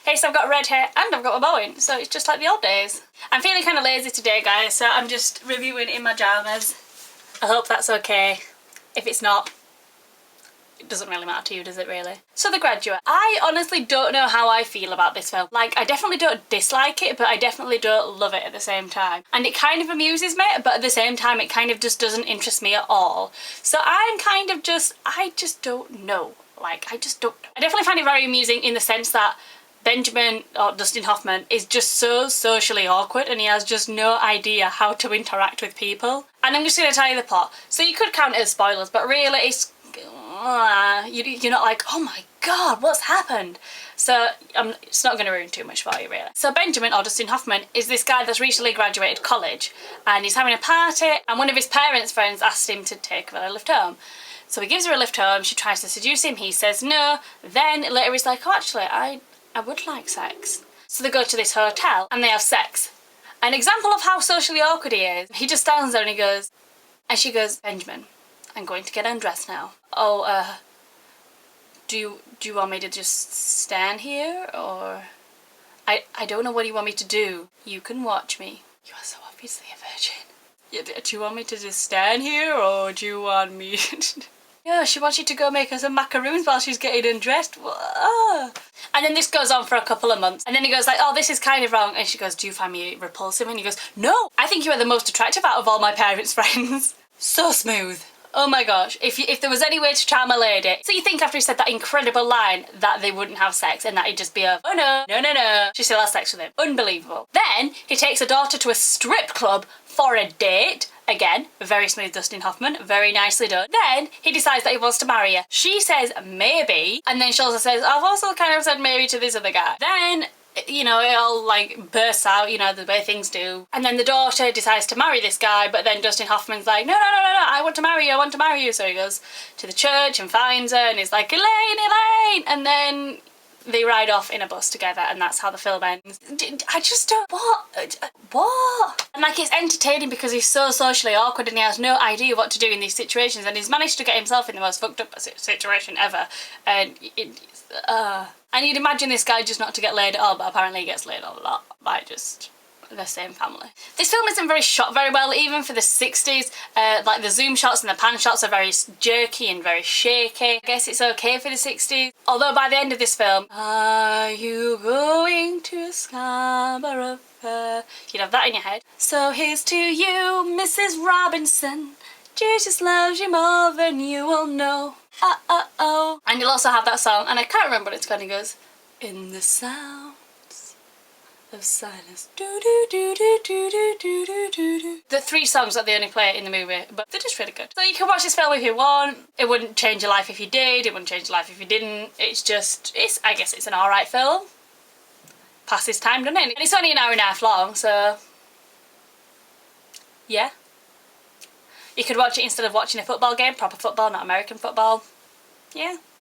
Hey, so I've got red hair and I've got my bow in, so it's just like the old days. I'm feeling kind of lazy today, guys, so I'm just reviewing in my pyjamas. I hope that's okay. If it's not, it doesn't really matter to you, does it really? So The Graduate. I honestly don't know how I feel about this film. Like, I definitely don't dislike it, but I definitely don't love it at the same time. And it kind of amuses me, but at the same time it kind of just doesn't interest me at all. So I'm kind of just, I just don't know. Like, I just don't know. I definitely find it very amusing in the sense that Benjamin, or Dustin Hoffman, is just so socially awkward and he has just no idea how to interact with people. And I'm just going to tell you the plot. So you could count it as spoilers, but really it's... you're not like, oh my god, what's happened? So it's not going to ruin too much for you, really. So Benjamin, or Dustin Hoffman, is this guy that's recently graduated college and he's having a party and one of his parents' friends asked him to take her a lift home. So he gives her a lift home, she tries to seduce him, he says no, then later he's like, oh actually, I would like sex. So they go to this hotel and they have sex. An example of how socially awkward he is, he just stands there and he goes, and she goes, Benjamin, I'm going to get undressed now. Oh, do you want me to just stand here, or... I don't know what you want me to do. You can watch me. You are so obviously a virgin. Yeah, do you want me to just stand here, or do you want me to... Yeah, she wants you to go make her some macaroons while she's getting undressed. And then this goes on for a couple of months. And then he goes like, oh, this is kind of wrong. And she goes, do you find me repulsive? And he goes, no, I think you are the most attractive out of all my parents' friends. So smooth. Oh my gosh, if there was any way to charm a lady. So you think after he said that incredible line that they wouldn't have sex and that he'd just be a, oh no, no, no, no. She still has sex with him. Unbelievable. Then he takes a daughter to a strip club for a date. Again, very smooth Dustin Hoffman, very nicely done. Then he decides that he wants to marry her. She says maybe, and then she also says, I've also kind of said maybe to this other guy. Then, you know, it all like bursts out, you know, the way things do. And then the daughter decides to marry this guy, but then Dustin Hoffman's like, no, no, no, no, no, I want to marry you, I want to marry you. So he goes to the church and finds her and he's like, Elaine, Elaine! And then they ride off in a bus together and that's how the film ends. I just don't... What? And like, it's entertaining because he's so socially awkward and he has no idea what to do in these situations and he's managed to get himself in the most fucked up situation ever. And and you'd imagine this guy just not to get laid at all, but apparently he gets laid a lot by just the same family. This film isn't very shot very well, even for the 60s. Like the zoom shots and the pan shots are very jerky and very shaky. I guess it's okay for the 60s. Although by the end of this film, are you going to Scarborough Fair? You'd have that in your head. So here's to you, Mrs. Robinson. Jesus loves you more than you will know. Oh. And you'll also have that song, and I can't remember what it's called. It goes, in the sounds of silence. Do do do do do do do do do do. The 3 songs that they only play in the movie, but they're just really good. So you can watch this film if you want. It wouldn't change your life if you did. It wouldn't change your life if you didn't. It's just, I guess it's an alright film. Passes time, doesn't it? And it's only an hour and a half long, so yeah. You could watch it instead of watching a football game, proper football, not American football. Yeah.